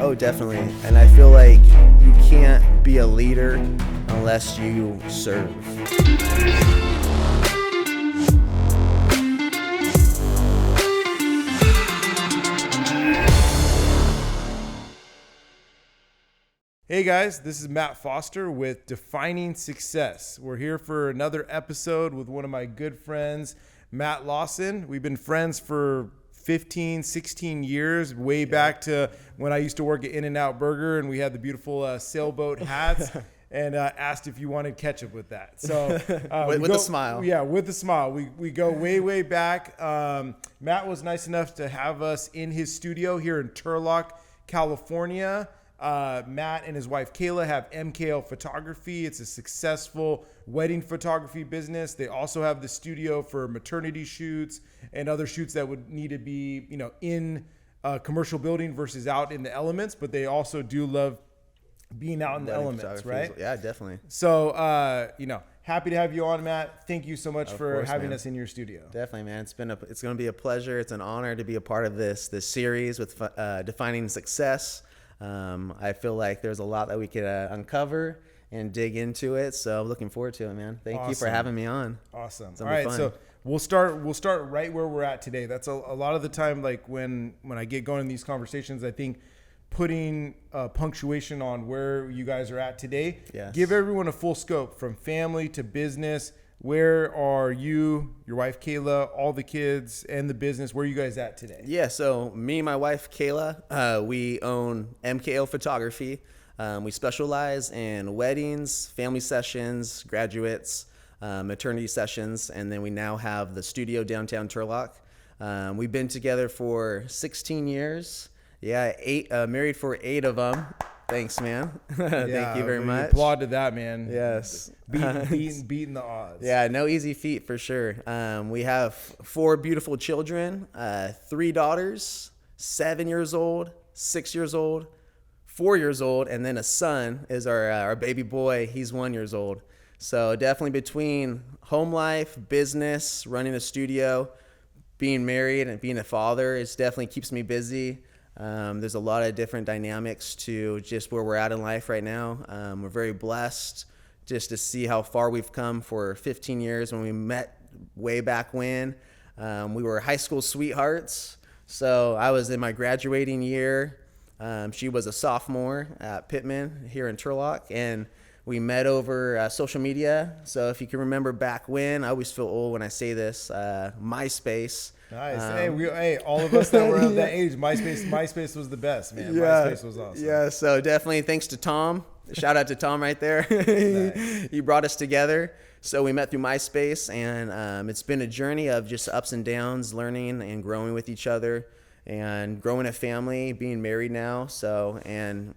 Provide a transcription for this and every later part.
Oh, definitely. And I feel like you can't be a leader unless you serve. Hey guys, this is Matt Foster with Defining Success. We're here for another episode with one of my good friends, Matt Lawson. We've been friends for 15, 16 years, way back to when I used to work at In-N-Out Burger and we had the beautiful sailboat hats and asked if you wanted ketchup with that. So with a smile. Yeah, with a smile. We go way back. Matt was nice enough to have us in his studio here in Turlock, California. Matt and his wife Kayla have MKL Photography. It's a successful wedding photography business. They also have the studio for maternity shoots and other shoots that would need to be, in a commercial building versus out in the elements. But they also do love being out in the elements, right? Yeah, definitely. So, happy to have you on, Matt. Thank you so much for having us in your studio. Definitely, man. It's going to be a pleasure. It's an honor to be a part of this series with Defining Success. I feel like there's a lot that we could uncover and dig into it. So I'm looking forward to it, man. Thank you for having me on. Awesome. All right. So we'll start right where we're at today. That's a lot of the time, like when I get going in these conversations, I think putting punctuation on where you guys are at today. Yes. Give everyone a full scope from family to business. Where are you, your wife Kayla, all the kids, and the business? Where are you guys at today? Yeah, so me and my wife Kayla, we own MKL Photography. We specialize in weddings, family sessions, graduates, maternity sessions, and then we now have the studio downtown Turlock. We've been together for 16 years. Yeah, married for 8 of them. Thanks, man. Thank you very much. Applaud to that, man. Yes. Beating the odds. Yeah, no easy feat for sure. We have 4 beautiful children, 3 daughters, 7 years old, 6 years old, 4 years old, and then a son is our baby boy. He's 1 year old. So definitely between home life, business, running a studio, being married, and being a father, it definitely keeps me busy. There's a lot of different dynamics to just where we're at in life right now. We're very blessed just to see how far we've come for 15 years. When we met way back when, we were high school sweethearts. So I was in my graduating year. She was a sophomore at Pittman here in Turlock, and we met over social media. So if you can remember back when, I always feel old when I say this, MySpace. Nice. Hey, all of us that were of that age, MySpace was the best, man. Yeah, MySpace was awesome. Yeah, so definitely thanks to Tom. Shout out to Tom right there. Nice. He brought us together. So we met through MySpace, and it's been a journey of just ups and downs, learning and growing with each other, and growing a family, being married now. So, and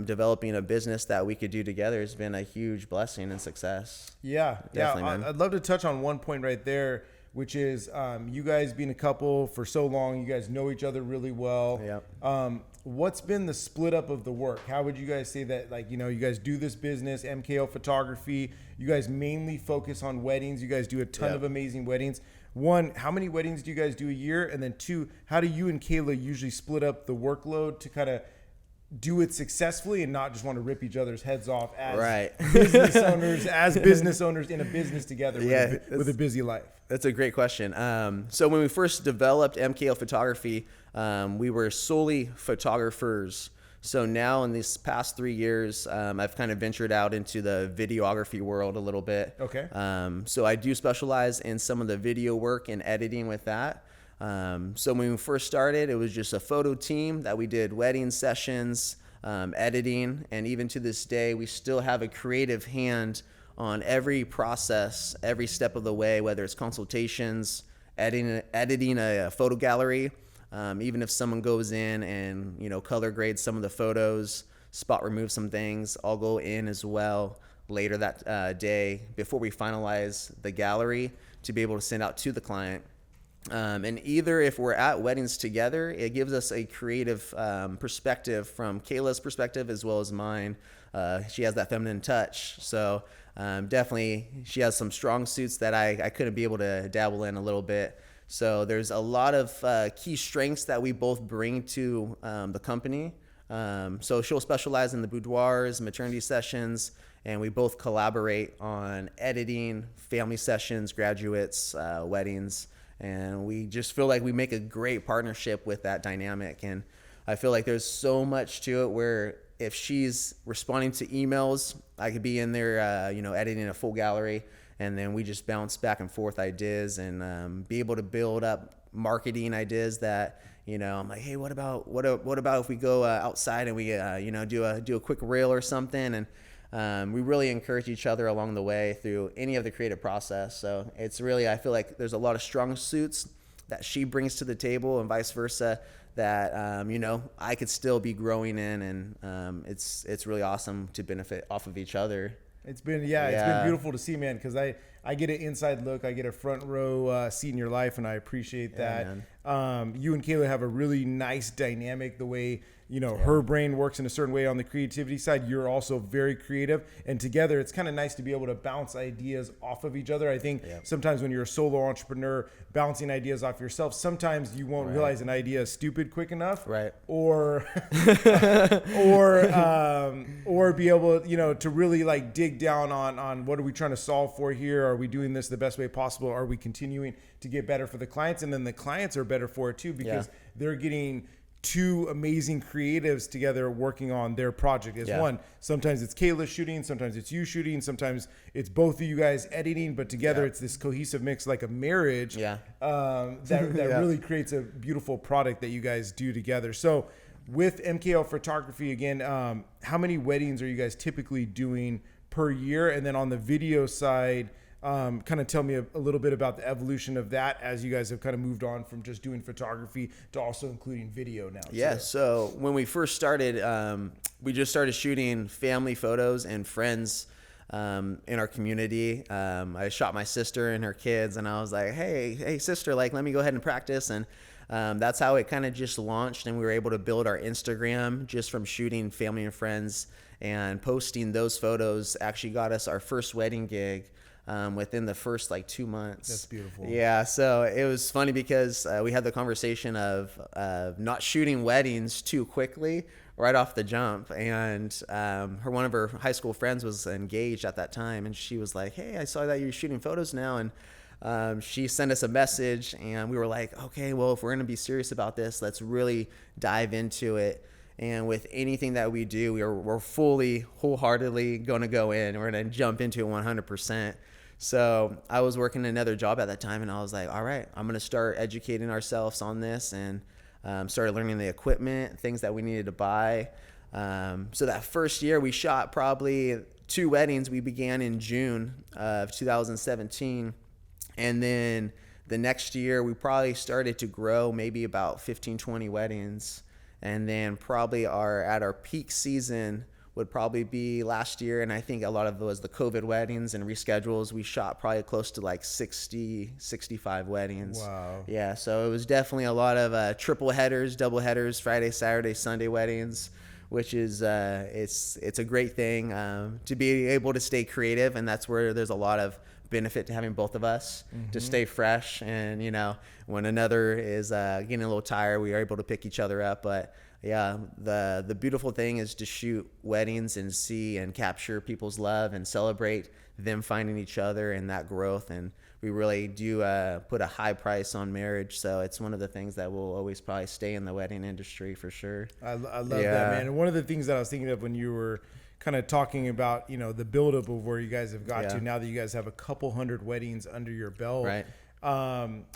developing a business that we could do together has been a huge blessing and success. Yeah, Definitely, yeah. man. I'd love to touch on one point right there, which is you guys being a couple for so long. You guys know each other really well. Yep. What's been the split up of the work? How would you guys say that, you guys do this business, MKL Photography. You guys mainly focus on weddings. You guys do a ton of amazing weddings. 1, how many weddings do you guys do a year? And then 2, how do you and Kayla usually split up the workload to kind of do it successfully and not just want to rip each other's heads off as business owners in a business together with a busy life? That's a great question. So when we first developed MKL Photography, we were solely photographers. So now in these past 3 years, I've kind of ventured out into the videography world a little bit. Okay. So I do specialize in some of the video work and editing with that. So when we first started, it was just a photo team that we did wedding sessions, editing, and even to this day, we still have a creative hand on every process, every step of the way, whether it's consultations, editing a photo gallery, even if someone goes in and color grades some of the photos, spot remove some things, I'll go in as well later that day before we finalize the gallery to be able to send out to the client. And either if we're at weddings together, it gives us a creative perspective from Kayla's perspective as well as mine. She has that feminine touch. So definitely she has some strong suits that I couldn't be able to dabble in a little bit. So there's a lot of key strengths that we both bring to the company. So she'll specialize in the boudoirs, maternity sessions, and we both collaborate on editing, family sessions, graduates, weddings. And we just feel like we make a great partnership with that dynamic. And I feel like there's so much to it where if she's responding to emails, I could be in there, editing a full gallery, and then we just bounce back and forth ideas and be able to build up marketing ideas that, I'm like, hey, what about if we go outside and we, do a quick reel or something, and we really encourage each other along the way through any of the creative process. So it's really, I feel like there's a lot of strong suits that she brings to the table and vice versa that, I could still be growing in, and it's really awesome to benefit off of each other. It's been beautiful to see, man, because I get an inside look. I get a front row seat in your life, and I appreciate that. You and Kayla have a really nice dynamic, the way, her brain works in a certain way on the creativity side. You're also very creative, and together it's kind of nice to be able to bounce ideas off of each other. I think sometimes when you're a solo entrepreneur, bouncing ideas off yourself, sometimes you won't realize an idea is stupid quick enough, or be able, to really like dig down on what are we trying to solve for here? Are we doing this the best way possible? Are we continuing to get better for the clients? And then the clients are better for it too, because they're getting two amazing creatives together working on their project as one. Sometimes it's Kayla shooting, sometimes it's you shooting, sometimes it's both of you guys editing, but together it's this cohesive mix, like a marriage that really creates a beautiful product that you guys do together. So with MKL Photography, again, how many weddings are you guys typically doing per year? And then on the video side, kind of tell me a little bit about the evolution of that as you guys have kind of moved on from just doing photography to also including video now. Yeah. So when we first started, we just started shooting family photos and friends in our community. I shot my sister and her kids, and I was like, hey sister, like, let me go ahead and practice. And that's how it kind of just launched, and we were able to build our Instagram just from shooting family and friends, and posting those photos actually got us our first wedding gig within the first 2 months. That's beautiful. Yeah. So it was funny because we had the conversation of not shooting weddings too quickly right off the jump. And one of her high school friends was engaged at that time, and she was like, hey, I saw that you're shooting photos now. And she sent us a message, and we were like, okay, well, if we're going to be serious about this, let's really dive into it. And with anything that we do, we're fully, wholeheartedly going to go in. We're going to jump into it 100%. So I was working another job at that time, and I was like, all right, I'm going to start educating ourselves on this, and started learning the equipment, things that we needed to buy. So that first year we shot probably 2 weddings. We began in June of 2017. And then the next year we probably started to grow maybe about 15, 20 weddings. And then probably at our peak season would probably be last year. And I think a lot of it was the COVID weddings and reschedules. We shot probably close to 60, 65 weddings. Wow. Yeah. So it was definitely a lot of triple headers, double headers, Friday, Saturday, Sunday weddings, which is, it's a great thing to be able to stay creative. And that's where there's a lot of benefit to having both of us to stay fresh. And, when another is getting a little tired, we are able to pick each other up. But yeah, the beautiful thing is to shoot weddings and see and capture people's love and celebrate them finding each other and that growth. And we really do put a high price on marriage. So it's one of the things that will always probably stay in the wedding industry for sure. I love that, man. And one of the things that I was thinking of when you were kind of talking about, the buildup of where you guys have got to now that you guys have a couple hundred weddings under your belt. Right.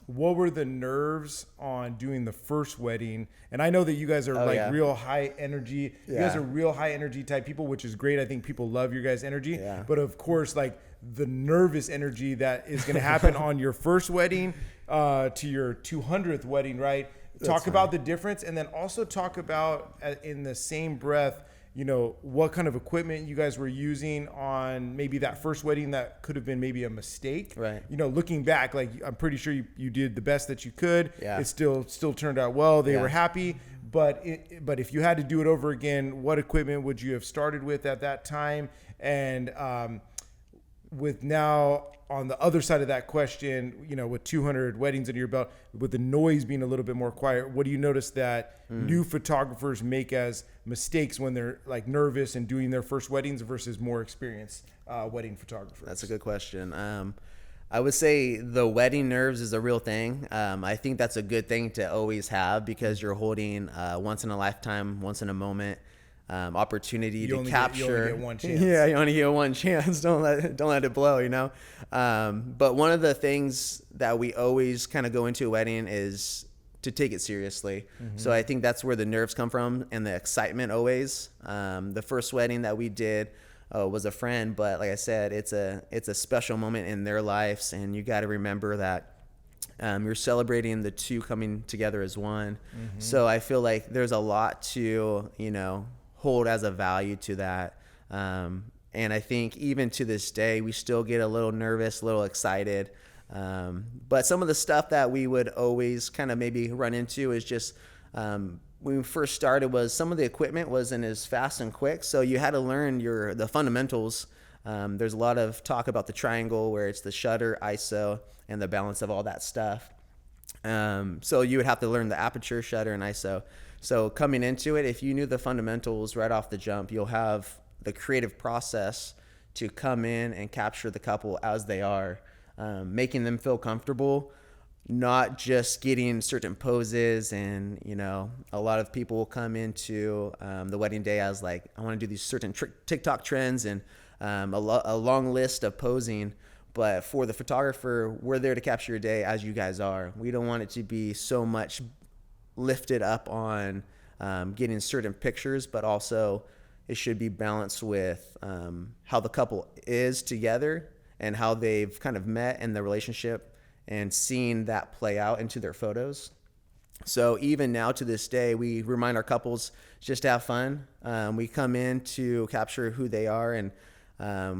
What were the nerves on doing the first wedding? And I know that you guys are real high energy. You guys are real high energy type people, which is great. I think people love your guys' energy. Yeah. But of course, the nervous energy that is going to happen on your first wedding to your 200th wedding, right? Talk about the difference, and then also talk about in the same breath, what kind of equipment you guys were using on maybe that first wedding that could have been maybe a mistake. Right. Looking back, I'm pretty sure you did the best that you could. Yeah. It still turned out well. They were happy. But if you had to do it over again, what equipment would you have started with at that time? And with now on the other side of that question, with 200 weddings under your belt, with the noise being a little bit more quiet, what do you notice that new photographers make as mistakes when they're like nervous and doing their first weddings versus more experienced wedding photographers? That's a good question. I would say the wedding nerves is a real thing. I think that's a good thing to always have because you're holding once in a lifetime, once in a moment opportunity to capture. You only get one chance. Yeah, you only get one chance. Don't let it blow. But one of the things that we always kind of go into a wedding is to take it seriously. Mm-hmm. So I think that's where the nerves come from and the excitement always. The first wedding that we did was a friend, but like I said, it's a special moment in their lives, and you got to remember that you're celebrating the two coming together as one. Mm-hmm. So I feel like there's a lot to hold as a value to that. And I think even to this day, we still get a little nervous, a little excited. But some of the stuff that we would always kind of maybe run into is just when we first started was some of the equipment wasn't as fast and quick. So you had to learn the fundamentals. There's a lot of talk about the triangle where it's the shutter, ISO, and the balance of all that stuff. So you would have to learn the aperture, shutter, and ISO. So coming into it, if you knew the fundamentals right off the jump, you'll have the creative process to come in and capture the couple as they are, making them feel comfortable, not just getting certain poses. And, a lot of people will come into the wedding day as like, I want to do these certain TikTok trends and a long list of posing. But for the photographer, we're there to capture your day as you guys are. We don't want it to be so much lifted up on getting certain pictures, but also it should be balanced with how the couple is together and how they've kind of met in the relationship and seeing that play out into their photos. So even now to this day, we remind our couples just to have fun. We come in to capture who they are, and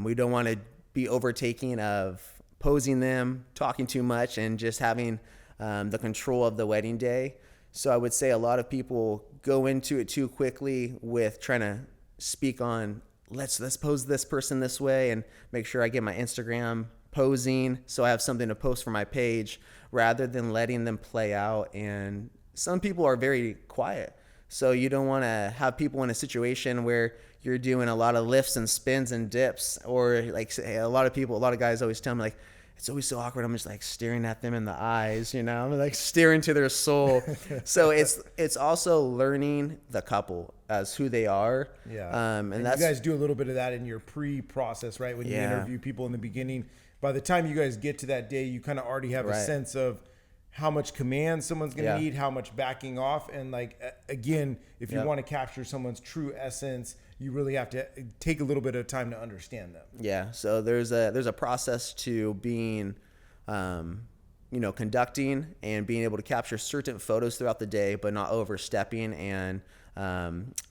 we don't want to be overtaking of posing them, talking too much, and just having the control of the wedding day. So I would say a lot of people go into it too quickly with trying to speak on, let's pose this person this way and make sure I get my Instagram posing so I have something to post for my page, rather than letting them play out. And some people are very quiet. So you don't want to have people in a situation where you're doing a lot of lifts and spins and dips, or like a lot of guys always tell me like, it's always so awkward. I'm just like staring at them in the eyes, I'm like staring to their soul. So it's also learning the couple as who they are. Yeah. And that's, you guys do a little bit of that in your pre-process, right? When you interview people in the beginning, by the time you guys get to that day, you kind of already have a sense of how much command someone's going to need, how much backing off. And like, again, if you want to capture someone's true essence, you really have to take a little bit of time to understand them. Yeah. So there's a process to being, conducting and being able to capture certain photos throughout the day, but not overstepping and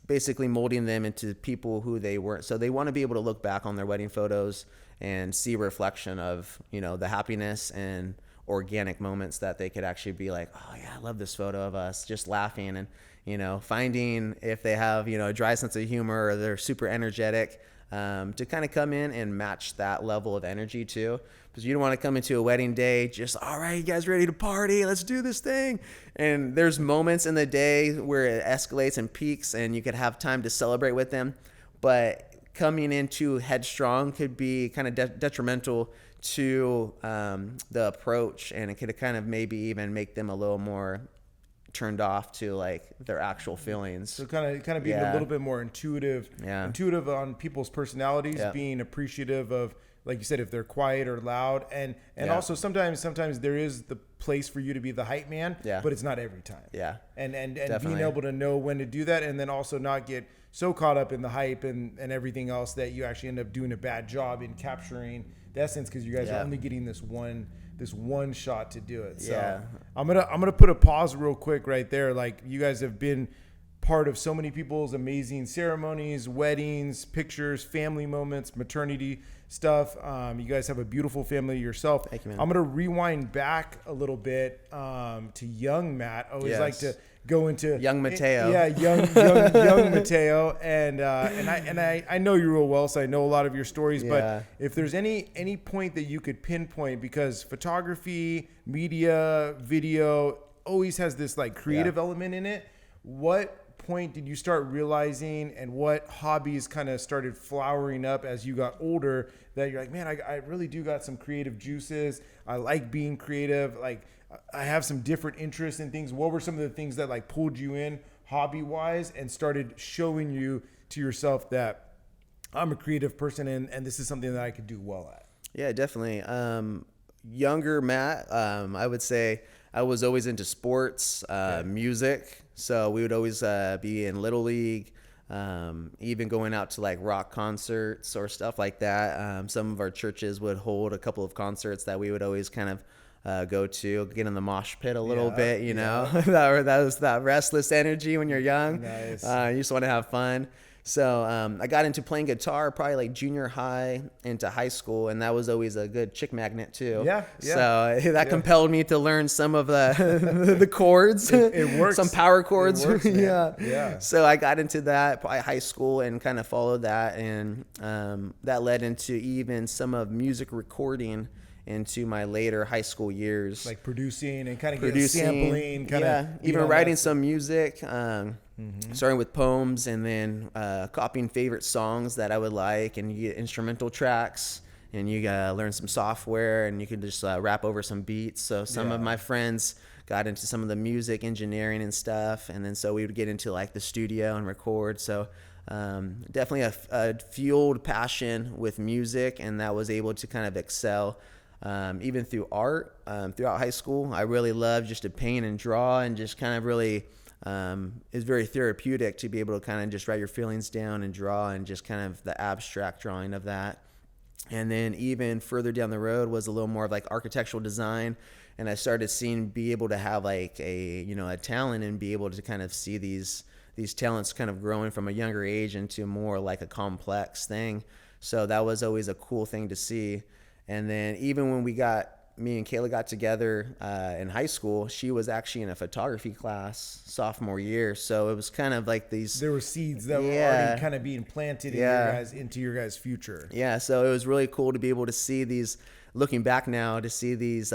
basically molding them into people who they weren't. So they want to be able to look back on their wedding photos and see a reflection of, the happiness and organic moments that they could actually be like, oh yeah, I love this photo of us just laughing, and finding if they have a dry sense of humor or they're super energetic, to kind of come in and match that level of energy too, because you don't want to come into a wedding day just, all right, you guys ready to party, let's do this thing. And there's moments in the day where it escalates and peaks and you could have time to celebrate with them, but coming in too headstrong could be kind of detrimental to the approach, and it could kind of maybe even make them a little more turned off to like their actual feelings. So kind of being a little bit more intuitive on people's personalities, being appreciative of, like you said, if they're quiet or loud, and also sometimes there is the place for you to be the hype man, but it's not every time. Yeah. And being able to know when to do that, and then also not get so caught up in the hype and everything else that you actually end up doing a bad job in capturing the essence, because you guys are only getting this one shot to do it. So I'm gonna put a pause real quick right there. Like, you guys have been part of so many people's amazing ceremonies, weddings, pictures, family moments, maternity stuff. You guys have a beautiful family yourself. Thank you, man. I'm going to rewind back a little bit to young Matt. I always like to go into young Mateo. Young Mateo. And I know you real well, so I know a lot of your stories. But if there's any point that you could pinpoint, because photography, media, video always has this like creative element in it. What point did you start realizing, and what hobbies kind of started flowering up as you got older, that you're like, man, I really do got some creative juices. I like being creative. Like, I have some different interests in things. What were some of the things that like pulled you in hobby wise and started showing you to yourself that I'm a creative person and this is something that I could do well at? Yeah, definitely. Younger Matt, I would say I was always into sports, music. So we would always be in Little League, even going out to like rock concerts or stuff like that. Some of our churches would hold a couple of concerts that we would always kind of go to, get in the mosh pit a little bit, you know. that was that restless energy when you're young. Nice. You just want to have fun. So I got into playing guitar probably like junior high into high school, and that was always a good chick magnet too. So that compelled me to learn some of the the chords. It works. Some power chords. It works, man. Yeah. So I got into that probably high school and kind of followed that, and that led into even some of music recording into my later high school years, like producing and kind of getting sampling, kind of even writing some music, starting with poems, and then copying favorite songs that I would like, and you get instrumental tracks, and you learn some software, and you can just rap over some beats. So some of my friends got into some of the music engineering and stuff, and then so we would get into like the studio and record. So definitely a fueled passion with music, and that was able to kind of excel. Even through art, throughout high school, I really loved just to paint and draw, and just kind of really, it's very therapeutic to be able to kind of just write your feelings down and draw, and just kind of the abstract drawing of that. And then even further down the road was a little more of like architectural design. And I started be able to have like a talent, and be able to kind of see these talents kind of growing from a younger age into more like a complex thing. So that was always a cool thing to see. And then even when me and Kayla got together in high school, she was actually in a photography class sophomore year. So it was kind of like there were seeds that were already kind of being planted into your guys' future. Yeah. So it was really cool to be able to see these, looking back now, to see these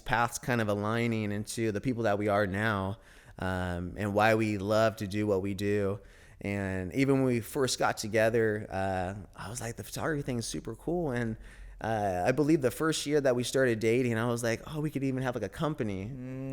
paths kind of aligning into the people that we are now, and why we love to do what we do. And even when we first got together, I was like, the photography thing is super cool. And I believe the first year that we started dating, I was like, oh, we could even have like a company.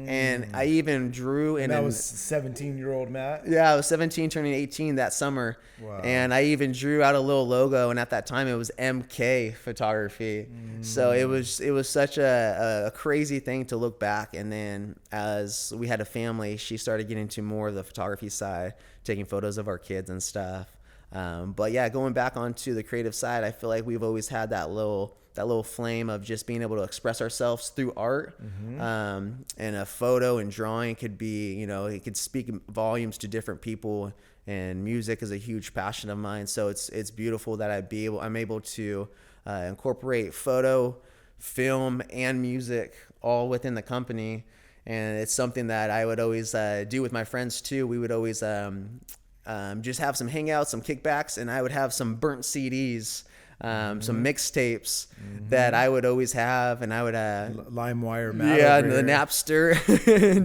And I even drew in. And that was 17-year-old Matt? Yeah, I was 17 turning 18 that summer. Wow. And I even drew out a little logo, and at that time it was MK Photography. So it was such a crazy thing to look back. And then as we had a family, she started getting into more of the photography side, taking photos of our kids and stuff. But yeah, going back onto the creative side, I feel like we've always had that little flame of just being able to express ourselves through art. And a photo and drawing could be, it could speak volumes to different people, and music is a huge passion of mine. So it's beautiful that I'm able to incorporate photo, film, and music all within the company. And it's something that I would always do with my friends too. We would always just have some hangouts, some kickbacks, and I would have some burnt CDs, some mixtapes that I would always have, and I would LimeWire, Matt. Yeah, the Napster,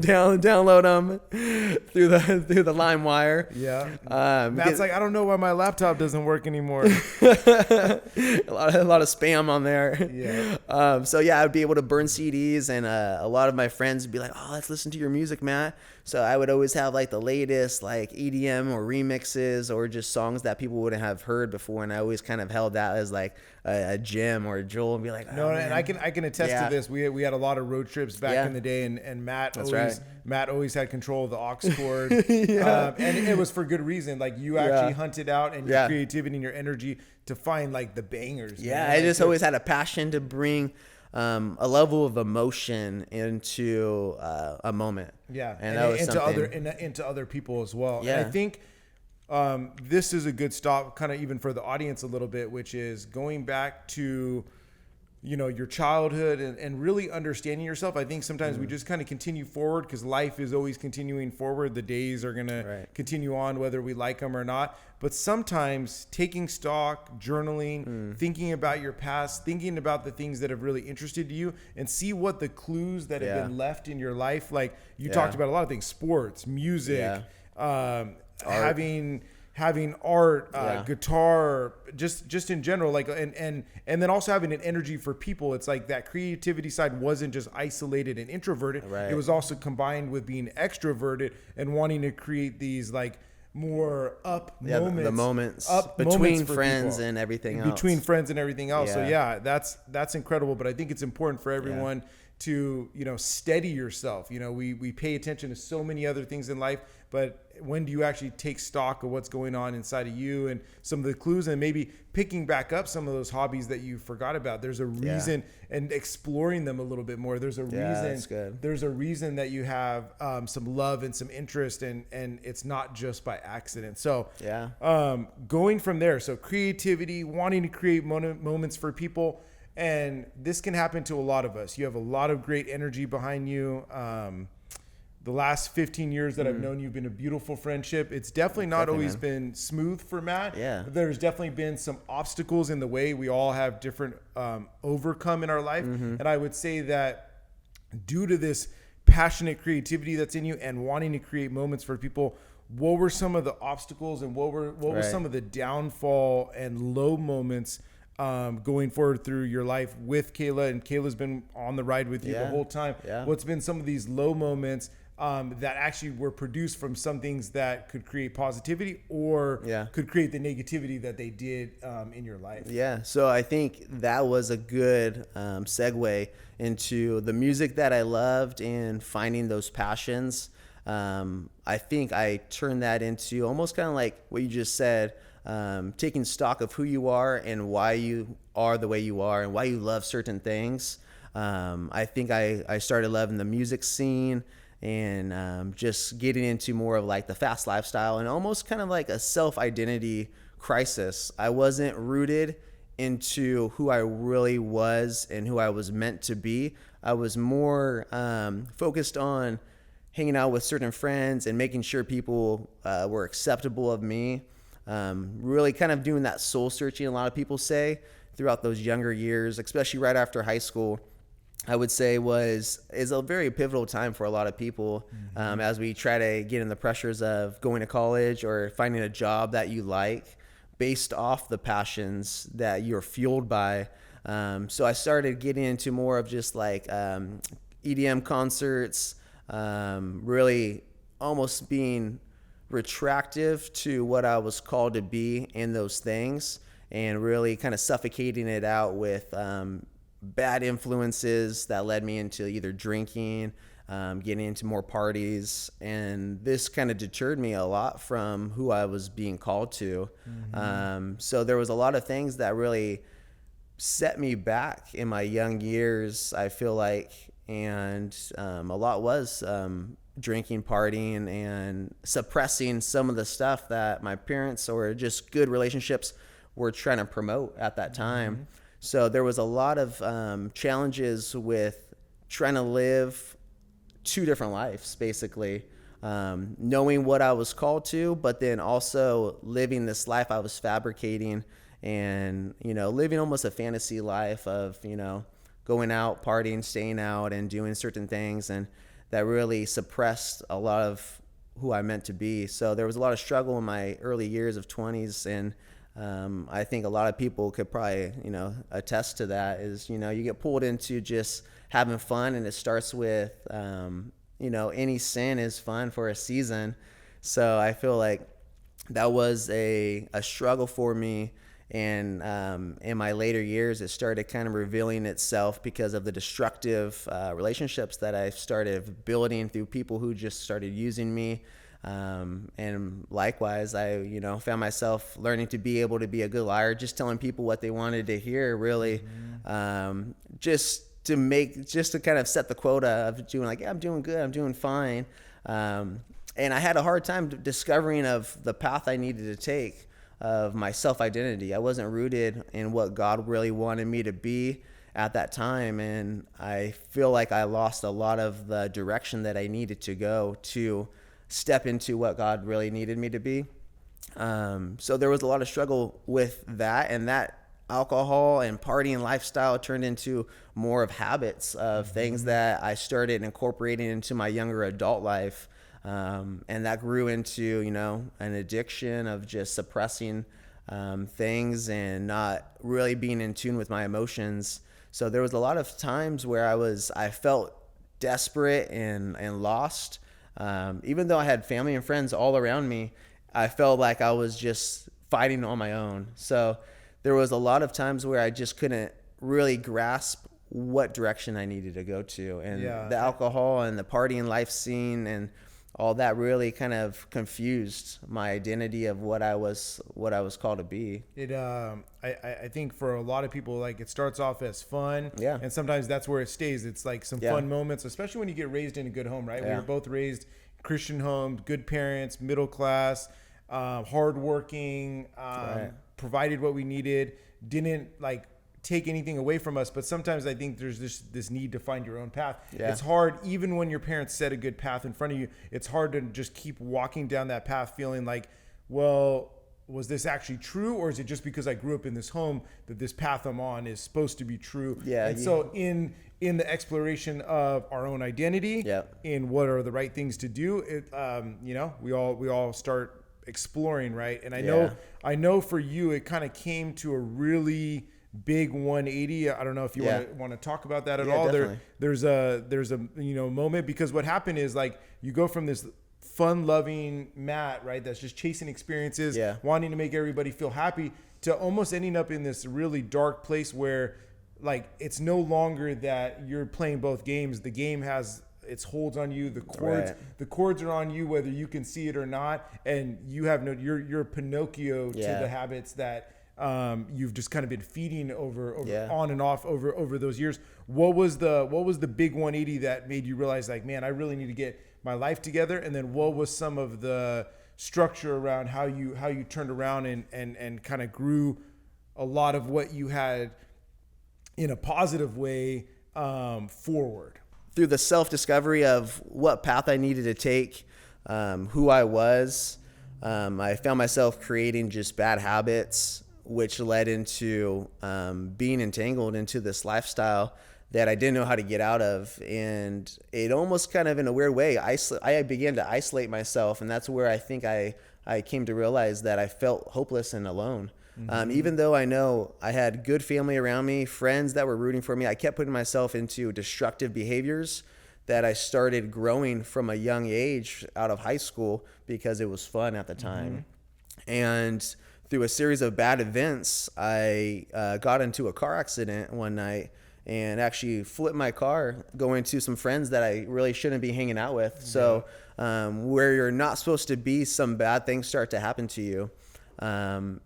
download them through the LimeWire. Yeah, Matt's like, I don't know why my laptop doesn't work anymore. a lot of spam on there. Yeah. So yeah, I'd be able to burn CDs, and a lot of my friends would be like, oh, let's listen to your music, Matt. So I would always have like the latest like EDM or remixes, or just songs that people wouldn't have heard before, and I always kind of held that as like a gem or a jewel, and be like, no, man. And I can attest to this. We had a lot of road trips back in the day, and Matt always had control of the aux cord. And it was for good reason. Like, you actually hunted out, and your creativity and your energy to find like the bangers. Yeah, man. I just always had a passion to bring a level of emotion into a moment. Yeah, and that was into something. into other people as well. Yeah. And I think this is a good stop, kind of even for the audience a little bit, which is going back to your childhood and really understanding yourself. I think sometimes we just kind of continue forward because life is always continuing forward. The days are going to continue on whether we like them or not. But sometimes taking stock, journaling, thinking about your past, thinking about the things that have really interested you, and see what the clues that have been left in your life. Like you talked about a lot of things: sports, music, having art, guitar, just in general, like, and then also having an energy for people. It's like that creativity side wasn't just isolated and introverted. It was also combined with being extroverted and wanting to create these like more up moments, the moments up between moments friends people. and everything else. Between friends and everything else. So Yeah. that's incredible. But I think it's important for everyone to steady yourself. We pay attention to so many other things in life, but when do you actually take stock of what's going on inside of you and some of the clues, and maybe picking back up some of those hobbies that you forgot about? There's a reason, and exploring them a little bit more. There's a reason. That's good. There's a reason that you have some love and some interest, and it's not just by accident. So going from there, so creativity, wanting to create moments for people. And this can happen to a lot of us. You have a lot of great energy behind you. The last 15 years that I've known you have been a beautiful friendship. It's definitely not always been smooth for Matt. Yeah. There's definitely been some obstacles in the way. We all have different overcome in our life. And I would say that due to this passionate creativity that's in you and wanting to create moments for people, what were some of the obstacles and what was some of the downfall and low moments going forward through your life with Kayla? And Kayla's been on the ride with you the whole time. What's been some of these low moments that actually were produced from some things that could create positivity or could create the negativity that they did in your life? Yeah. So I think that was a good segue into the music that I loved and finding those passions. I think I turned that into almost kind of like what you just said, taking stock of who you are and why you are the way you are and why you love certain things. I think I started loving the music scene and just getting into more of like the fast lifestyle and almost kind of like a self-identity crisis. I wasn't rooted into who I really was and who I was meant to be. I was more focused on hanging out with certain friends and making sure people were acceptable of me. Really kind of doing that soul searching, a lot of people say, throughout those younger years, especially right after high school, I would say is a very pivotal time for a lot of people as we try to get in the pressures of going to college or finding a job that you like based off the passions that you're fueled by. So I started getting into more of just like EDM concerts, really almost being retractive to what I was called to be in those things, and really kind of suffocating it out with bad influences that led me into either drinking, getting into more parties, and this kind of deterred me a lot from who I was being called to. So there was a lot of things that really set me back in my young years, I feel like, and a lot was drinking, partying, and suppressing some of the stuff that my parents or just good relationships were trying to promote at that time. So there was a lot of challenges with trying to live two different lives, basically, knowing what I was called to, but then also living this life I was fabricating and, living almost a fantasy life of, going out, partying, staying out, and doing certain things. And that really suppressed a lot of who I meant to be. So there was a lot of struggle in my early years of 20s. And I think a lot of people could probably, attest to that is, you get pulled into just having fun, and it starts with, any sin is fun for a season. So I feel like that was a struggle for me. And in my later years, it started kind of revealing itself because of the destructive relationships that I started building through people who just started using me. And likewise, I, found myself learning to be able to be a good liar, just telling people what they wanted to hear, really, just to kind of set the quota of doing like, yeah, I'm doing good, I'm doing fine. And I had a hard time discovering of the path I needed to take of my self-identity. I wasn't rooted in what God really wanted me to be at that time. And I feel like I lost a lot of the direction that I needed to go to step into what God really needed me to be. So there was a lot of struggle with that, and that alcohol and partying lifestyle turned into more of habits of things that I started incorporating into my younger adult life. And that grew into, an addiction of just suppressing things and not really being in tune with my emotions. So there was a lot of times where I felt desperate and lost. Even though I had family and friends all around me, I felt like I was just fighting on my own. So there was a lot of times where I just couldn't really grasp what direction I needed to go to. And the alcohol and the partying life scene and all that really kind of confused my identity of what I was called to be. I think for a lot of people, like, it starts off as fun, and sometimes that's where it stays. It's like some fun moments, especially when you get raised in a good home, right? We were both raised Christian homes, good parents, middle class, hardworking, provided what we needed, didn't like take anything away from us. But sometimes I think there's this need to find your own path. It's hard, even when your parents set a good path in front of you, it's hard to just keep walking down that path feeling like, well, was this actually true, or is it just because I grew up in this home that this path I'm on is supposed to be true? So in the exploration of our own identity, in what are the right things to do, we all start exploring, right? And I know for you, it kind of came to a really big 180. I don't know if you want to talk about that at all. Definitely. There's a moment, because what happened is, like, you go from this fun-loving Matt, right, that's just chasing experiences, wanting to make everybody feel happy, to almost ending up in this really dark place where, like, it's no longer that you're playing both games. The game has its holds on you. The cords are on you, whether you can see it or not, and you have you're Pinocchio to the habits that you've just kind of been feeding over on and off over those years. What was the big 180 that made you realize, like, man, I really need to get my life together? And then what was some of the structure around how you turned around and kind of grew a lot of what you had in a positive way forward? Through the self-discovery of what path I needed to take, who I was, I found myself creating just bad habits, which led into being entangled into this lifestyle that I didn't know how to get out of. And it almost kind of, in a weird way, I began to isolate myself. And that's where I think I came to realize that I felt hopeless and alone. Even though I know I had good family around me, friends that were rooting for me, I kept putting myself into destructive behaviors that I started growing from a young age out of high school because it was fun at the time. And through a series of bad events, I got into a car accident one night and actually flipped my car going to some friends that I really shouldn't be hanging out with. So where you're not supposed to be, some bad things start to happen to you. And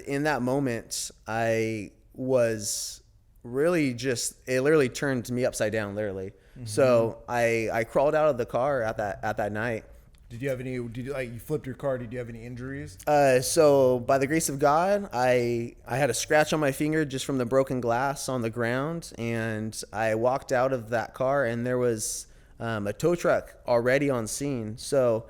in that moment, I was really it literally turned me upside down, literally. So I crawled out of the car at that night. You flipped your car? Did you have any injuries? So by the grace of God, I had a scratch on my finger just from the broken glass on the ground. And I walked out of that car and there was a tow truck already on scene. So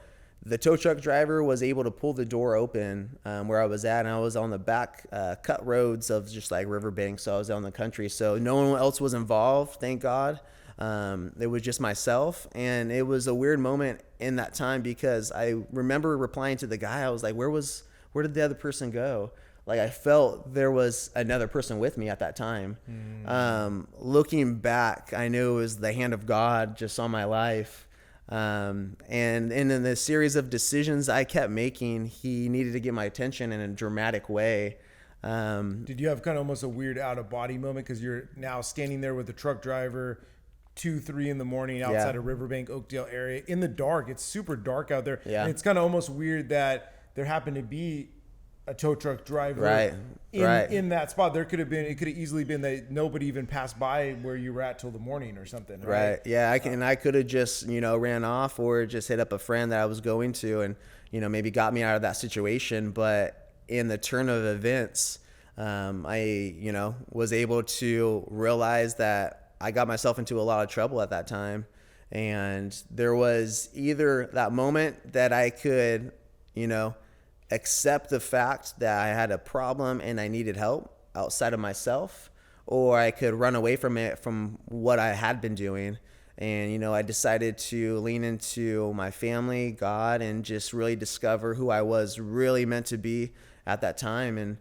the tow truck driver was able to pull the door open where I was at, and I was on the back cut roads of just like riverbanks. So I was out in the country. So no one else was involved, thank God. It was just myself, and it was a weird moment in that time because I remember replying to the guy. I was like, where did the other person go? Like, I felt there was another person with me at that time. Looking back, I knew it was the hand of God just on my life. And in the series of decisions I kept making, he needed to get my attention in a dramatic way. Did you have kind of almost a weird out of body moment? Cause you're now standing there with the truck driver 2-3 in the morning outside of Riverbank, Oakdale area in the dark. It's super dark out there. And it's kind of almost weird that there happened to be a tow truck driver Right. in that spot. It could have easily been that nobody even passed by where you were at till the morning or something. Right. Yeah. I could have just, ran off or just hit up a friend that I was going to and, maybe got me out of that situation. But in the turn of events, I was able to realize that I got myself into a lot of trouble at that time. And there was either that moment that I could, accept the fact that I had a problem and I needed help outside of myself, or I could run away from it, from what I had been doing. And, I decided to lean into my family, God, and just really discover who I was really meant to be at that time. And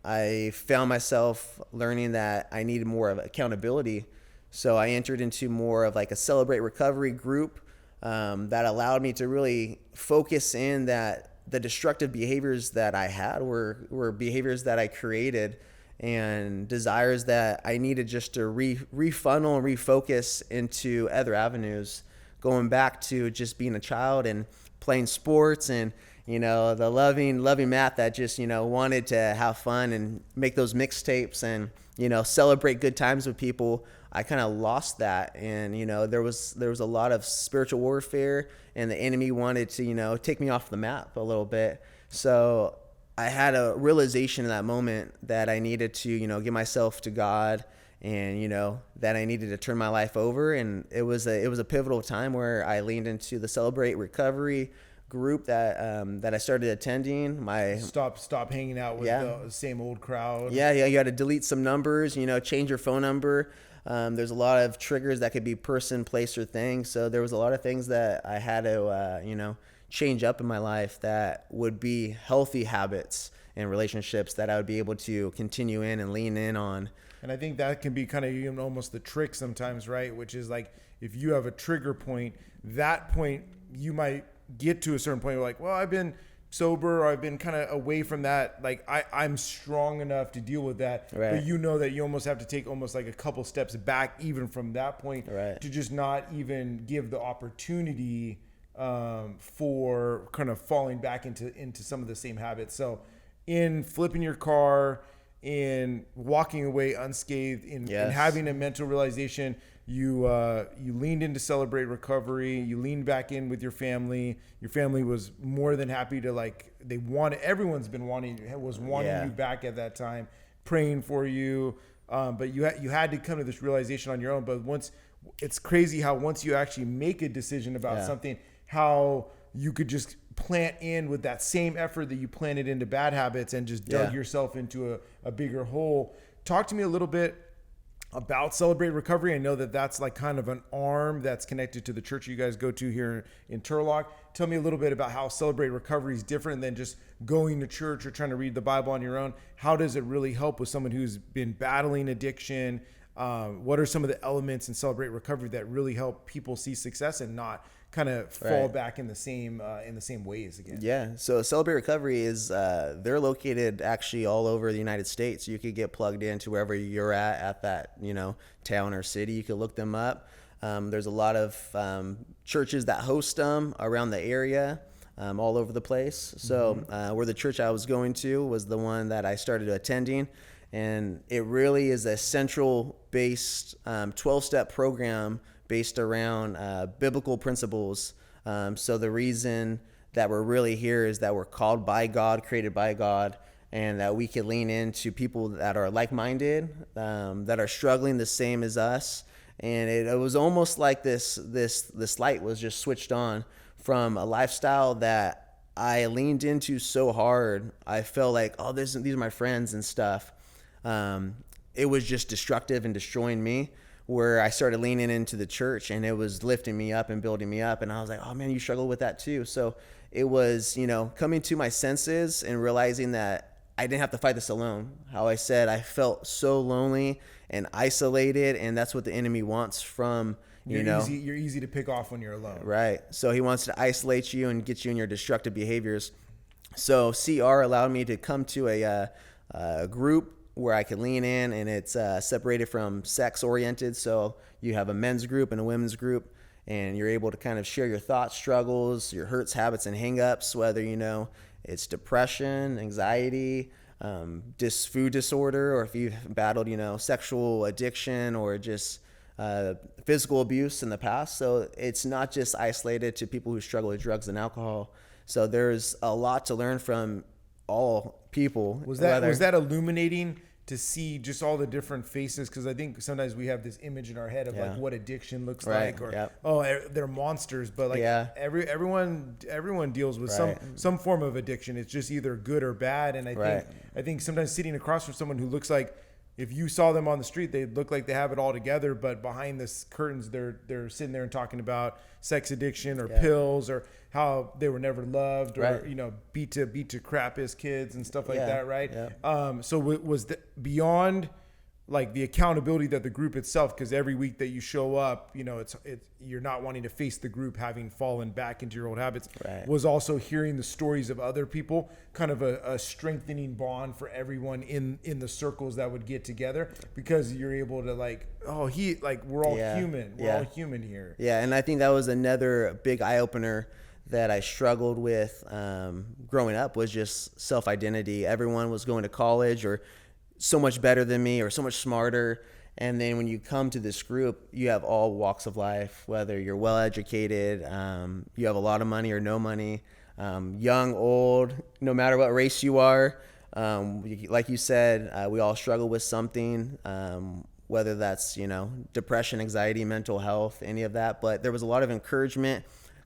I found myself learning that I needed more of accountability. So I entered into more of like a Celebrate Recovery group that allowed me to really focus in that the destructive behaviors that I had were behaviors that I created and desires that I needed just to refunnel and refocus into other avenues, going back to just being a child and playing sports and, the loving Matt that just, wanted to have fun and make those mixtapes and, celebrate good times with people. I kind of lost that. And, there was a lot of spiritual warfare and the enemy wanted to, take me off the map a little bit. So I had a realization in that moment that I needed to, give myself to God and, that I needed to turn my life over. And it was a pivotal time where I leaned into the Celebrate Recovery group that I started attending. Stop hanging out with the same old crowd. Yeah. You had to delete some numbers, change your phone number. There's a lot of triggers that could be person, place, or thing. So there was a lot of things that I had to, change up in my life that would be healthy habits and relationships that I would be able to continue in and lean in on. And I think that can be kind of even almost the trick sometimes, right? Which is like, if you have a trigger point, that point you might get to a certain point where like, well, I've been sober or I've been kind of away from that. Like I'm strong enough to deal with that. Right. But that you almost have to take almost like a couple steps back even from that point to just not even give the opportunity for kind of falling back into some of the same habits. So in flipping your car, in walking away unscathed, in having a mental realization, you leaned into Celebrate Recovery. You leaned back in with your family. Your family was more than happy to everyone's been wanting you back at that time, praying for you. But you had to come to this realization on your own. But it's crazy how once you actually make a decision about something, how you could just plant in with that same effort that you planted into bad habits and just dug yourself into a bigger hole. Talk to me a little bit about Celebrate Recovery. I know that's like kind of an arm that's connected to the church you guys go to here in Turlock. Tell me a little bit about how Celebrate Recovery is different than just going to church or trying to read the Bible on your own. How does it really help with someone who's been battling addiction? What are some of the elements in Celebrate Recovery that really help people see success and not kind of fall back in the same ways again? Yeah. So Celebrate Recovery is they're located actually all over the United States. You could get plugged into wherever you're at that town or city. You could look them up. There's a lot of churches that host them around the area, all over the place. So where the church I was going to was the one that I started attending. And it really is a central based 12-step program based around biblical principles. So the reason that we're really here is that we're called by God, created by God, and that we can lean into people that are like-minded, that are struggling the same as us. And it was almost like this light was just switched on from a lifestyle that I leaned into so hard. I felt like, these are my friends and stuff. It was just destructive and destroying me, where I started leaning into the church and it was lifting me up and building me up. And I was like, oh man, you struggle with that too. So it was, coming to my senses and realizing that I didn't have to fight this alone. How I said, I felt so lonely and isolated, and that's what the enemy wants from, you're easy to pick off when you're alone. Right. So he wants to isolate you and get you in your destructive behaviors. So CR allowed me to come to a group where I could lean in, and it's separated from sex oriented. So you have a men's group and a women's group, and you're able to kind of share your thoughts, struggles, your hurts, habits, and hangups, whether, it's depression, anxiety, food disorder, or if you've battled, sexual addiction or just physical abuse in the past. So it's not just isolated to people who struggle with drugs and alcohol. So there's a lot to learn from all people. Was that illuminating to see just all the different faces? Because I think sometimes we have this image in our head of like what addiction looks like, or they're monsters. But like everyone deals with some form of addiction. It's just either good or bad. And I think sometimes sitting across from someone who looks like, if you saw them on the street, they look like they have it all together, but behind the curtains, they're sitting there and talking about sex addiction or pills or how they were never loved or beat to crap as kids and stuff like that, right? So was beyond like the accountability that the group itself, because every week that you show up, it's you're not wanting to face the group having fallen back into your old habits. Was also hearing the stories of other people, kind of a strengthening bond for everyone in the circles that would get together, because you're able to we're all human. We're all human here. Yeah, and I think that was another big eye opener that I struggled with growing up, was just self-identity. Everyone was going to college or so much better than me or so much smarter. And then when you come to this group, you have all walks of life, whether you're well educated, you have a lot of money or no money, young, old, no matter what race you are. Like you said, we all struggle with something, whether that's, depression, anxiety, mental health, any of that. But there was a lot of encouragement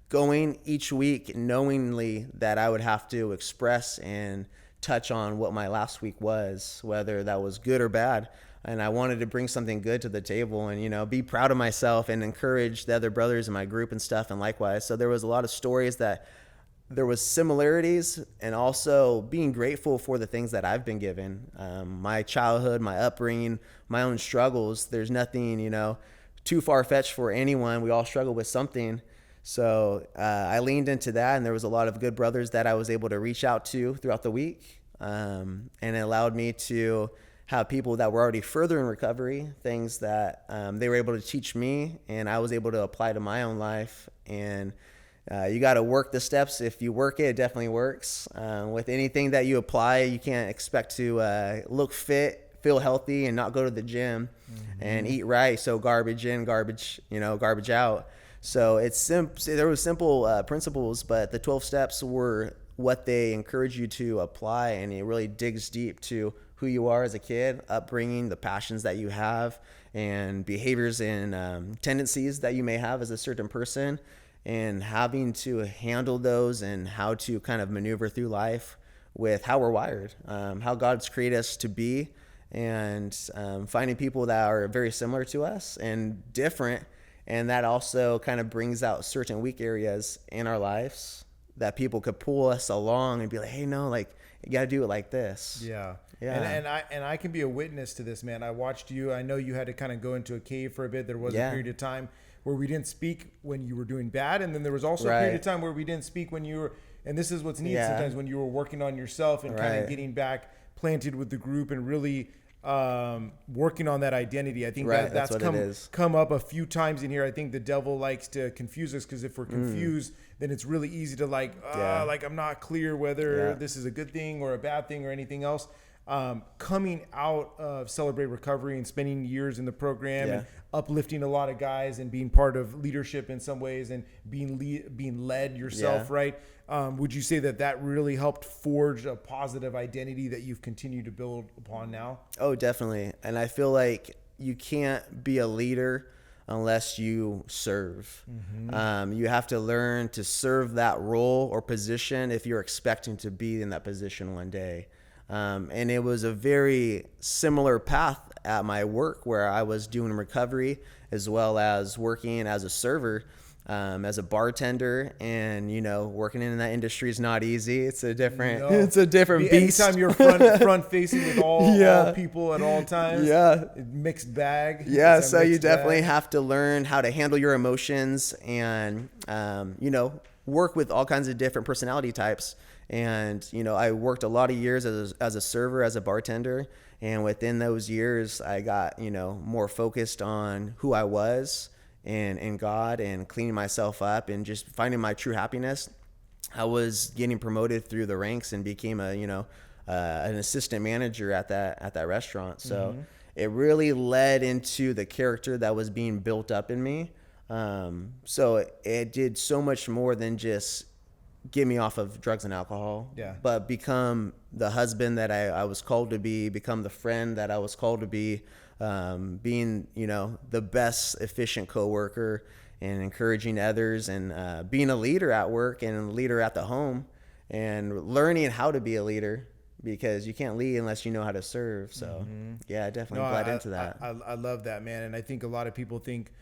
going each week, knowingly that I would have to express and touch on what my last week was, whether that was good or bad. And I wanted to bring something good to the table and, be proud of myself and encourage the other brothers in my group and stuff. And likewise, so there was a lot of stories that there was similarities, and also being grateful for the things that I've been given. My childhood, my upbringing, my own struggles. There's nothing, too far-fetched for anyone. We all struggle with something. So I leaned into that, and there was a lot of good brothers that I was able to reach out to throughout the week. And it allowed me to have people that were already further in recovery, things that they were able to teach me, and I was able to apply to my own life. And you got to work the steps. If you work it, it definitely works. With anything that you apply, you can't expect to look fit, feel healthy, and not go to the gym and eat right. So garbage in, garbage out. So there was simple principles, but the 12 steps were what they encourage you to apply, and it really digs deep to who you are as a kid, upbringing, the passions that you have, and behaviors and tendencies that you may have as a certain person, and having to handle those and how to kind of maneuver through life with how we're wired, how God's created us to be, and finding people that are very similar to us and different. And that also kind of brings out certain weak areas in our lives that people could pull us along and be like, hey, no, like, you got to do it like this. Yeah. And I can be a witness to this, man. I watched you. I know you had to kind of go into a cave for a bit. There was a period of time where we didn't speak when you were doing bad. And then there was also a period of time where we didn't speak when you were, and this is what's neat sometimes, when you were working on yourself and kind of getting back planted with the group and really working on that identity. I think that's come up a few times in here. I think the devil likes to confuse us, because if we're confused, then it's really easy to like I'm not clear whether this is a good thing or a bad thing or anything else. Coming out of Celebrate Recovery and spending years in the program and uplifting a lot of guys and being part of leadership in some ways and being led yourself, right? Would you say that really helped forge a positive identity that you've continued to build upon now? Oh, definitely. And I feel like you can't be a leader unless you serve. You have to learn to serve that role or position if you're expecting to be in that position one day. And it was a very similar path at my work, where I was doing recovery as well as working as a server, as a bartender, and working in that industry is not easy. It's a different beast. Anytime you're front facing with all people at all times, mixed bag. Yeah, so you definitely have to learn how to handle your emotions and work with all kinds of different personality types. And, I worked a lot of years as a server, as a bartender. And within those years, I got, more focused on who I was in God and cleaning myself up and just finding my true happiness, I was getting promoted through the ranks and became an assistant manager at that restaurant. So it really led into the character that was being built up in me. So it did so much more than just get me off of drugs and alcohol, but become the husband that I was called to be, become the friend that I was called to be, being, the best efficient coworker and encouraging others, and being a leader at work and a leader at the home, and learning how to be a leader, because you can't lead unless you know how to serve. So I definitely glad into that. I love that, man. And I think a lot of people think,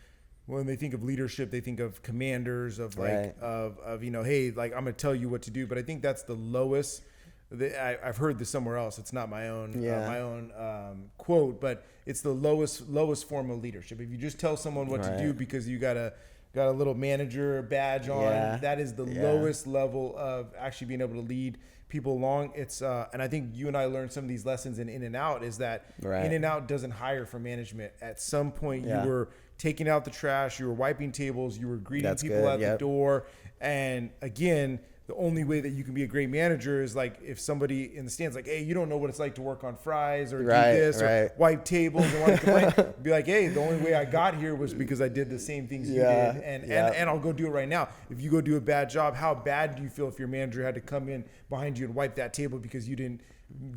when they think of leadership, they think of commanders, of like, of hey, like, I'm gonna tell you what to do. But I think that's the lowest. I've heard this somewhere else. It's not my own quote, but it's the lowest form of leadership. If you just tell someone what to do because you got a little manager badge on, that is the lowest level of actually being able to lead people along. It's and I think you and I learned some of these lessons in In-N-Out, is that In-N-Out doesn't hire for management. At some point, you were taking out the trash, you were wiping tables, you were greeting people at the door. And again, the only way that you can be a great manager is like if somebody in the stands like, hey, you don't know what it's like to work on fries or do this or wipe tables and want to complain. Be like, hey, the only way I got here was because I did the same things you did, and I'll go do it right now. If you go do a bad job, how bad do you feel if your manager had to come in behind you and wipe that table because you didn't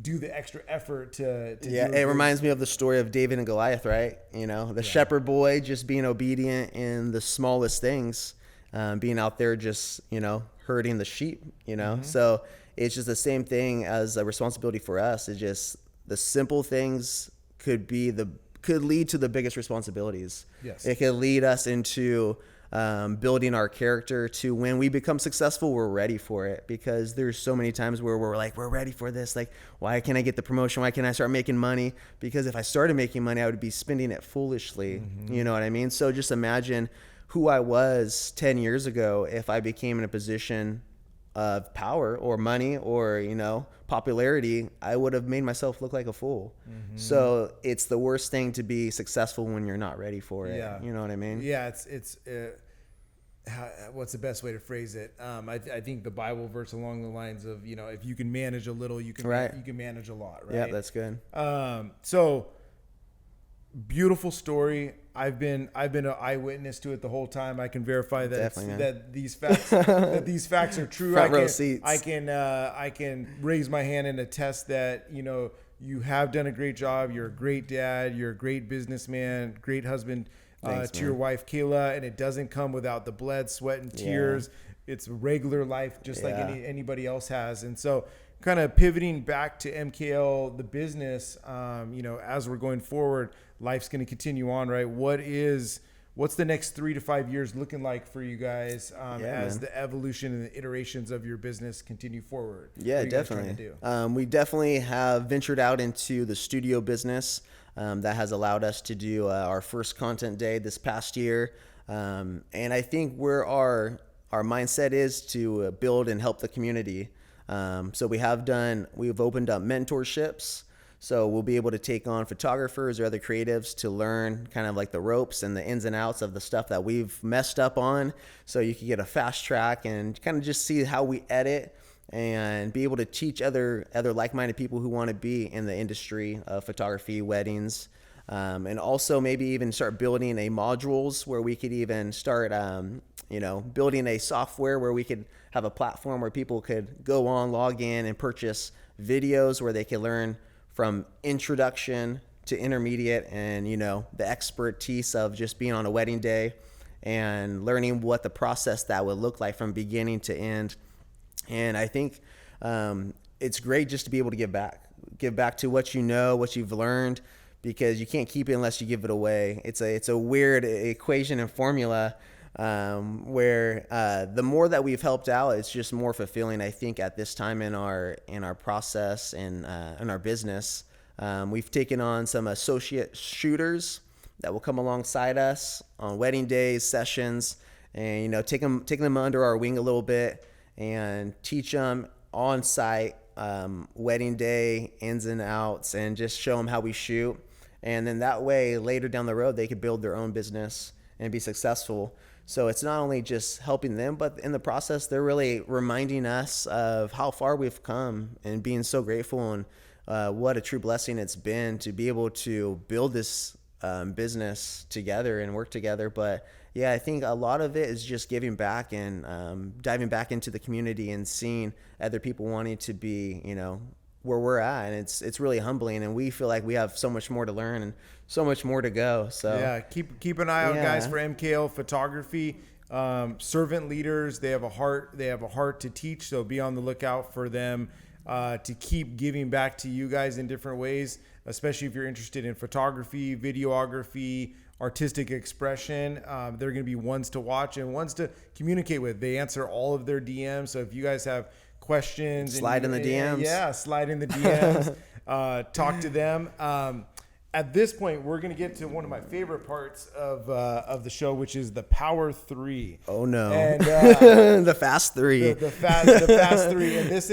do the extra effort to it reminds me of the story of David and Goliath, right? The shepherd boy just being obedient in the smallest things, being out there just herding the sheep, so it's just the same thing as a responsibility for us. It's just the simple things could lead to the biggest responsibilities. It could lead us into building our character to when we become successful, we're ready for it, because there's so many times where we're like, we're ready for this. Like, why can't I get the promotion? Why can't I start making money? Because if I started making money, I would be spending it foolishly. You know what I mean? So just imagine who I was 10 years ago if I became in a position of power or money or, popularity. I would have made myself look like a fool. So it's the worst thing to be successful when you're not ready for it. You know what I mean? What's the best way to phrase it? I think the Bible verse along the lines of, if you can manage a little, you can manage a lot, right? Yeah, that's good. So beautiful story. I've been an eyewitness to it the whole time. I can verify that these facts are true. Front row seats. I can raise my hand and attest that you have done a great job. You're a great dad. You're a great businessman. Great husband. Thanks, to your wife Kayla, and it doesn't come without the blood, sweat, and tears. It's regular life, just like anybody else has. And so, kind of pivoting back to MKL, the business, as we're going forward, life's going to continue on, right? What's the next 3 to 5 years looking like for you guys the evolution and the iterations of your business continue forward? Yeah, definitely. We definitely have ventured out into the studio business. That has allowed us to do our first content day this past year. And I think where our mindset is to build and help the community. So we've opened up mentorships. So we'll be able to take on photographers or other creatives to learn kind of like the ropes and the ins and outs of the stuff that we've messed up on. So you can get a fast track and kind of just see how we edit and be able to teach other like-minded people who want to be in the industry of photography, weddings, and also maybe even start building modules where we could even start, building a software where we could have a platform where people could go on, log in, and purchase videos where they could learn from introduction to intermediate and, the expertise of just being on a wedding day and learning what the process that would look like from beginning to end. And I think it's great just to be able to give back to what what you've learned, because you can't keep it unless you give it away. It's a weird equation and formula where the more that we've helped out, it's just more fulfilling, I think, at this time in our process and in our business. We've taken on some associate shooters that will come alongside us on wedding days, sessions, and taking them under our wing a little bit and teach them on site wedding day ins and outs, and just show them how we shoot. And then that way, later down the road, they could build their own business and be successful. So it's not only just helping them, but in the process, they're really reminding us of how far we've come and being so grateful, and what a true blessing it's been to be able to build this business together and work together. But yeah, I think a lot of it is just giving back and diving back into the community and seeing other people wanting to be, where we're at, and it's really humbling, and we feel like we have so much more to learn and so much more to go. So yeah, keep an eye out, guys, for MKL Photography. Servant leaders, they have a heart to teach, so be on the lookout for them to keep giving back to you guys in different ways, especially if you're interested in photography, videography, artistic expression. They're going to be ones to watch and ones to communicate with. They answer all of their DMs, so if you guys have questions, slide in the DMs. Yeah, slide in the DMs. Talk to them. At this point, we're going to get to one of my favorite parts of the show, which is the Power Three. Oh no! And the Fast Three. The Fast Three. And this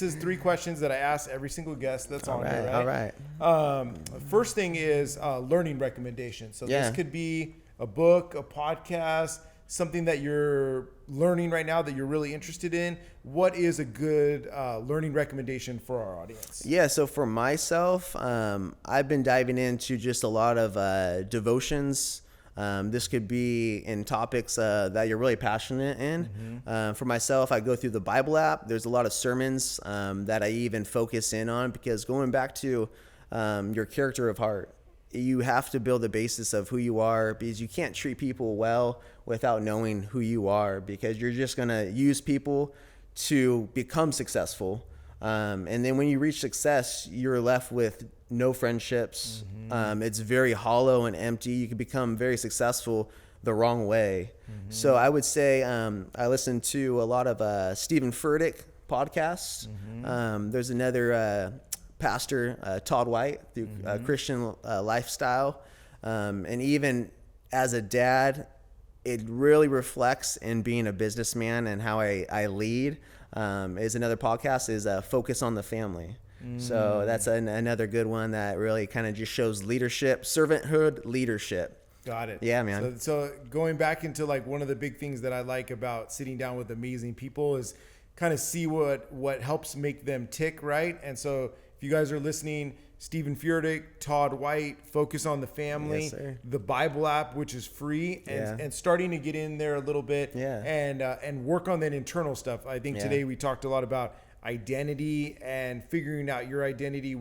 is 3 questions that I ask every single guest that's on here. Right? All right. First thing is learning recommendations. So Yeah. this could be a book, a podcast, something that you're learning right now that you're really interested in. What is a good learning recommendation for our audience? Yeah, so for myself, I've been diving into just a lot of devotions. This could be in topics that you're really passionate in. For myself, I go through the Bible app. There's a lot of sermons that I even focus in on, because going back to your character of heart, you have to build the basis of who you are, because you can't treat people well without knowing who you are, because you're just going to use people to become successful. And then when you reach success, you're left with no friendships. It's very hollow and empty. You can become very successful the wrong way. So I would say I listen to a lot of Stephen Furtick podcasts. There's another pastor, Todd White, through Christian Lifestyle. And even as a dad, it really reflects in being a businessman and how I lead. Is another podcast is Focus on the Family. So that's another good one that really kind of just shows leadership, servanthood leadership. Got it. Yeah, man. So going back into like one of the big things that I like about sitting down with amazing people is kind of see what helps make them tick, right? And so if you guys are listening, Stephen Furtick, Todd White, Focus on the Family, Yes, sir. the Bible app, which is free, and starting to get in there a little bit, and work on that internal stuff. I think today we talked a lot about identity and figuring out your identity,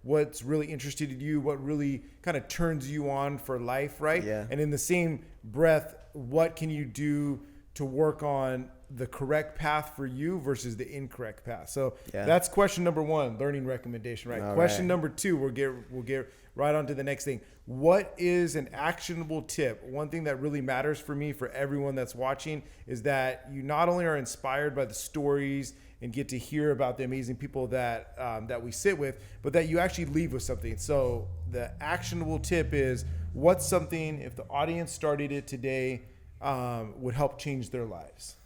what's really interested in you, what really kind of turns you on for life, right? Yeah. And in the same breath, what can you do to work on the correct path for you versus the incorrect path? So that's question number 1, learning recommendation, right? Question number 2, we'll get right on to the next thing. What is an actionable tip? One thing that really matters for me, for everyone that's watching, is that you not only are inspired by the stories and get to hear about the amazing people that we sit with, but that you actually leave with something. So the actionable tip is, what's something, if the audience started it today, would help change their lives?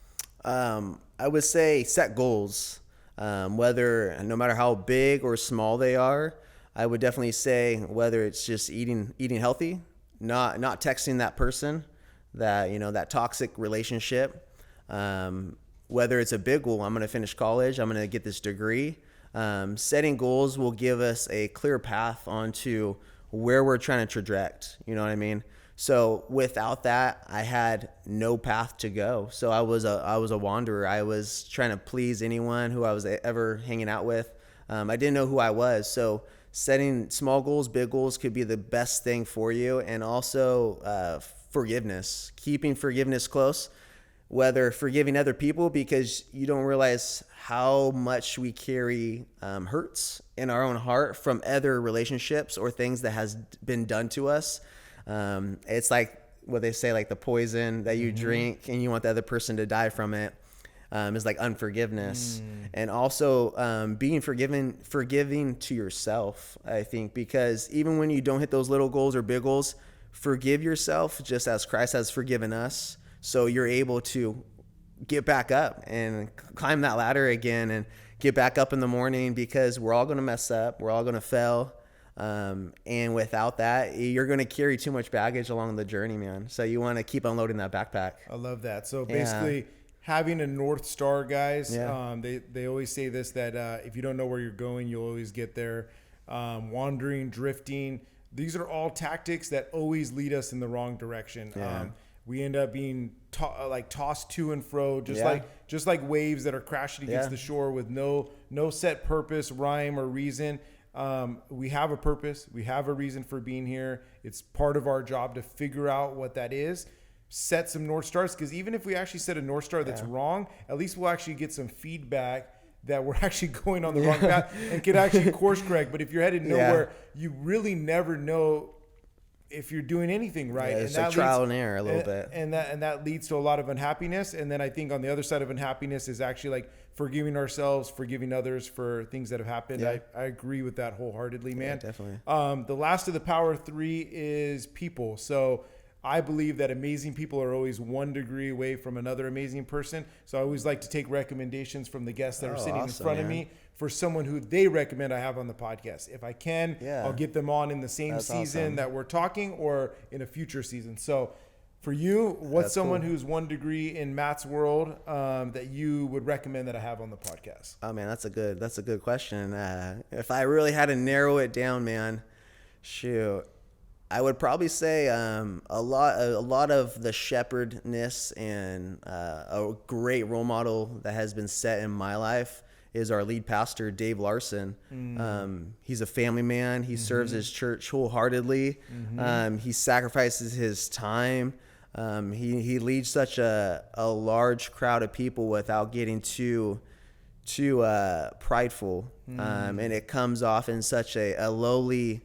I would say set goals, no matter how big or small they are. I would definitely say whether it's just eating healthy, not texting that person, that toxic relationship. Whether it's a big goal, I'm going to finish college, I'm going to get this degree. Setting goals will give us a clear path onto where we're trying to traject. You know what I mean? So without that, I had no path to go. So I was a wanderer. I was trying to please anyone who I was ever hanging out with. I didn't know who I was. So setting small goals, big goals could be the best thing for you. And also forgiveness, keeping forgiveness close, whether forgiving other people, because you don't realize how much we carry hurts in our own heart from other relationships or things that has been done to us. It's like what they say, like the poison that you drink and you want the other person to die from it, is like unforgiveness. And also being forgiving to yourself, I think, because even when you don't hit those little goals or big goals, forgive yourself just as Christ has forgiven us. So you're able to get back up and climb that ladder again and get back up in the morning, because we're all going to mess up. We're all going to fail. And without that, you're going to carry too much baggage along the journey, man. So you want to keep unloading that backpack. I love that. So basically, having a North Star, guys, they always say this, that if you don't know where you're going, you'll always get there. Wandering, drifting, these are all tactics that always lead us in the wrong direction. We end up being tossed to and fro, just like waves that are crashing against the shore with no set purpose, rhyme, or reason. We have a purpose. We have a reason for being here. It's part of our job to figure out what that is. Set some North Stars, because even if we actually set a North Star that's wrong, at least we'll actually get some feedback that we're actually going on the wrong path and can actually course correct. But if you're headed nowhere, you really never know if you're doing anything right. It's like trial and error a little bit. And that leads to a lot of unhappiness. And then I think on the other side of unhappiness is actually like forgiving ourselves, forgiving others for things that have happened. I agree with that wholeheartedly, man. Yeah, definitely. The last of the power three is people. So I believe that amazing people are always 1 degree away from another amazing person. So I always like to take recommendations from the guests that are sitting in front of me for someone who they recommend I have on the podcast. If I can, I'll get them on in the same season that we're talking or in a future season. So for you, what's someone who's 1 degree in Matt's world that you would recommend that I have on the podcast? Oh man, that's a good question. If I really had to narrow it down, man, shoot, I would probably say a lot of the shepherdness and a great role model that has been set in my life is our lead pastor, Dave Lawson. He's a family man. He serves his church wholeheartedly. He sacrifices his time. He leads such a large crowd of people without getting too prideful. And it comes off in such a lowly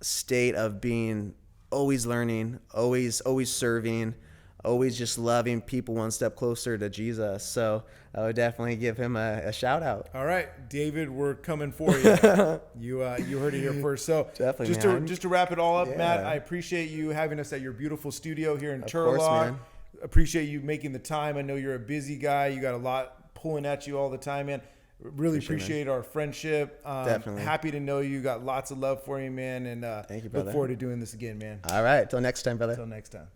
state of being always learning, always serving, always just loving people one step closer to Jesus. So I would definitely give him a shout out. All right, David, we're coming for you. You heard it here first. So definitely, just to wrap it all up, Matt, I appreciate you having us at your beautiful studio here in Turlock. Of course, man. Appreciate you making the time. I know you're a busy guy. You got a lot pulling at you all the time, man. Really appreciate our friendship. Definitely. Happy to know you. Got lots of love for you, man. And thank you, brother. Look forward to doing this again, man. All right. Till next time, brother. Till next time.